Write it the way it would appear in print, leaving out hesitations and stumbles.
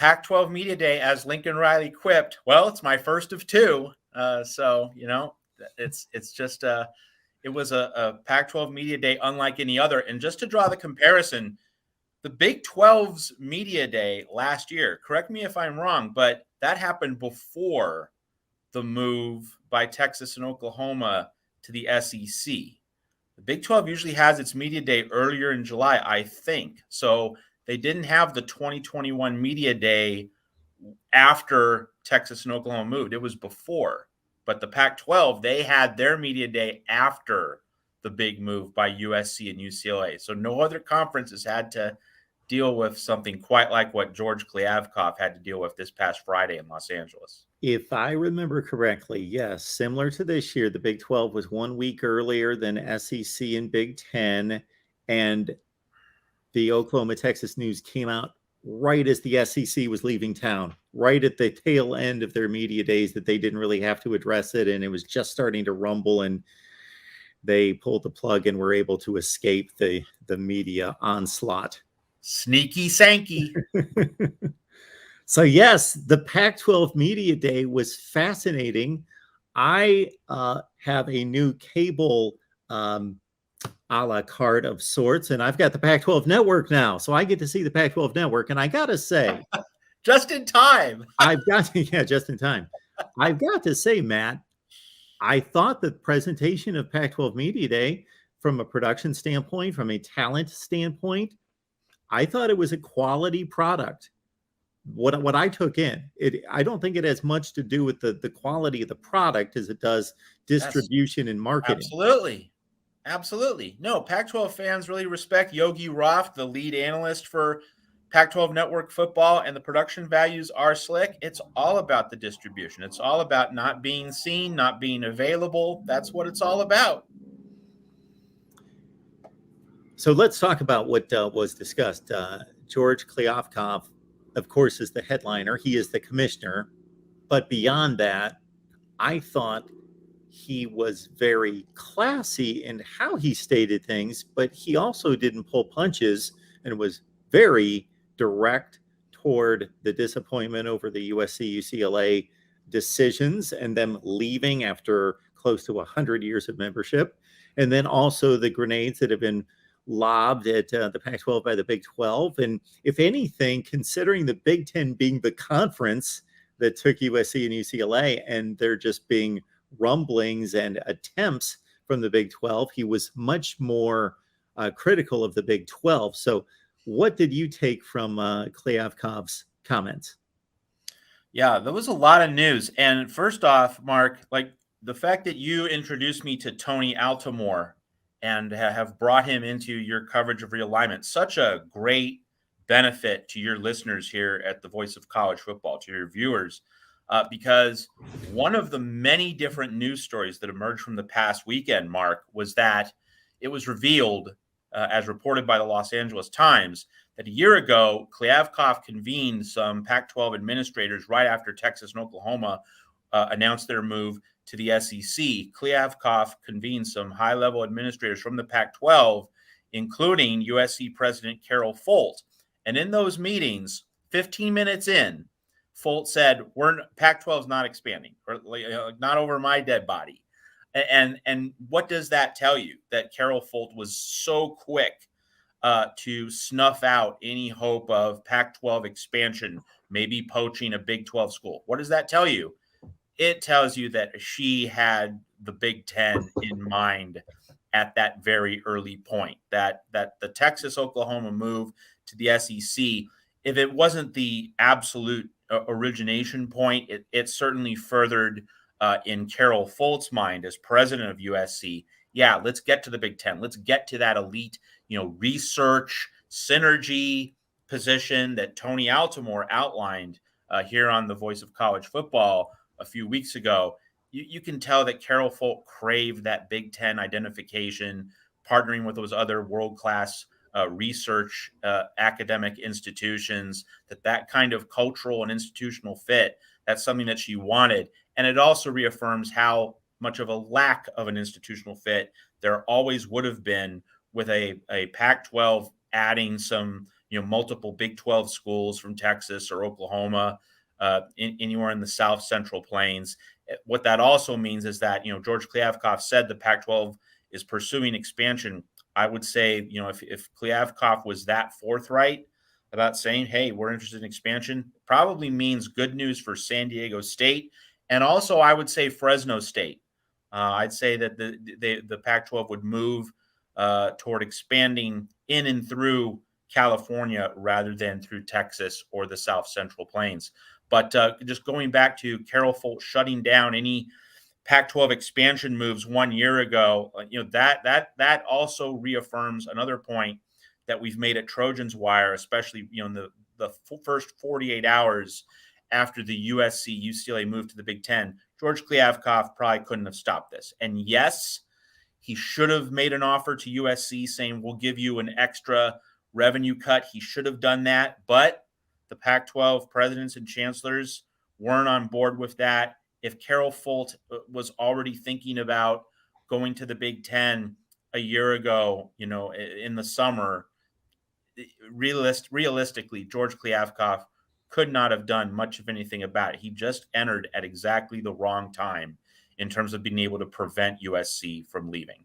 Pac-12 Media Day, as Lincoln Riley quipped, well, it's my first of two. So, it's just it was a Pac-12 Media Day unlike any other. And just to draw the comparison, the Big 12's Media Day last year, correct me if I'm wrong, but that happened before the move by Texas and Oklahoma to the SEC. The Big 12 usually has its Media Day earlier in July, I think. So they didn't have the 2021 Media Day after Texas and Oklahoma moved. It was before. But the Pac-12, they had their Media Day after the big move by USC and UCLA. So no other conference has had to deal with something quite like what George Kliavkoff had to deal with this past Friday in Los Angeles. If I remember correctly, yes, similar to this year, the Big 12 was 1 week earlier than SEC and Big 10, and the Oklahoma-Texas news came out right as the SEC was leaving town, right at the tail end of their media days, that they didn't really have to address it, and it was just starting to rumble, and they pulled the plug and were able to escape the media onslaught. Sneaky Sankey. So yes, the Pac-12 Media Day was fascinating. I have a new cable a la carte of sorts, and I've got the Pac-12 Network now, so I get to see the Pac-12 Network, and I gotta say, just in time. Just in time. I've got to say, Matt, I thought the presentation of Pac-12 Media Day, from a production standpoint, from a talent standpoint, I thought it was a quality product. What I took in, I don't think it has much to do with the quality of the product as it does distribution and marketing. Absolutely. No, Pac-12 fans really respect Yogi Roth, the lead analyst for Pac-12 Network football, and the production values are slick. It's all about the distribution. It's all about not being seen, not being available. That's what it's all about. So let's talk about what was discussed. George Kliavkoff, of course, is the headliner. He is the commissioner. But beyond that, I thought he was very classy in how he stated things, but he also didn't pull punches and was very direct toward the disappointment over the USC-UCLA decisions and them leaving after close to 100 years of membership. And then also the grenades that have been lobbed at the Pac-12 by the Big 12. And if anything, considering the Big 10 being the conference that took USC and UCLA, and there just being rumblings and attempts from the Big 12, he was much more critical of the Big 12. So what did you take from Kliavkoff's comments? Yeah, there was a lot of news. And first off, Mark, like the fact that you introduced me to Tony Altomore and have brought him into your coverage of realignment, such a great benefit to your listeners here at the Voice of College Football, to your viewers, because one of the many different news stories that emerged from the past weekend, Mark, was that it was revealed, as reported by the Los Angeles Times, that a year ago, Kliavkoff convened some Pac-12 administrators right after Texas and Oklahoma announced their move to the SEC. Kliavkoff convened some high-level administrators from the Pac-12, including USC President Carol Folt. And in those meetings, 15 minutes in, Folt said, Pac-12 is not expanding, or not over my dead body. And what does that tell you? That Carol Folt was so quick to snuff out any hope of Pac-12 expansion, maybe poaching a Big 12 school. What does that tell you? It tells you that she had the Big 10 in mind at that very early point, that the Texas-Oklahoma move to the SEC, if it wasn't the absolute origination point, it certainly furthered in Carol Folt's mind as president of USC. Yeah, let's get to the Big 10. Let's get to that elite, research synergy position that Tony Altomore outlined here on the Voice of College Football a few weeks ago. You can tell that Carol Folt craved that Big 10 identification, partnering with those other world-class research academic institutions, that kind of cultural and institutional fit, that's something that she wanted. And it also reaffirms how much of a lack of an institutional fit there always would have been with a Pac-12 adding some multiple Big 12 schools from Texas or Oklahoma, anywhere in the South Central Plains. What that also means is that, George Kliavkoff said the Pac-12 is pursuing expansion. I would say, if Kliavkoff was that forthright about saying, hey, we're interested in expansion, probably means good news for San Diego State. And also, I would say Fresno State. I'd say that the Pac-12 would move toward expanding in and through California rather than through Texas or the South Central Plains. But just going back to Carol Folt shutting down any Pac-12 expansion moves 1 year ago, that also reaffirms another point that we've made at Trojans Wire, especially in the first 48 hours after the USC UCLA moved to the Big Ten. George Kliavkoff probably couldn't have stopped this. And yes, he should have made an offer to USC saying, we'll give you an extra revenue cut. He should have done that. But the Pac-12 presidents and chancellors weren't on board with that. If Carol Folt was already thinking about going to the Big Ten a year ago, in the summer, realistically, George Kliavkoff could not have done much of anything about it. He just entered at exactly the wrong time in terms of being able to prevent USC from leaving.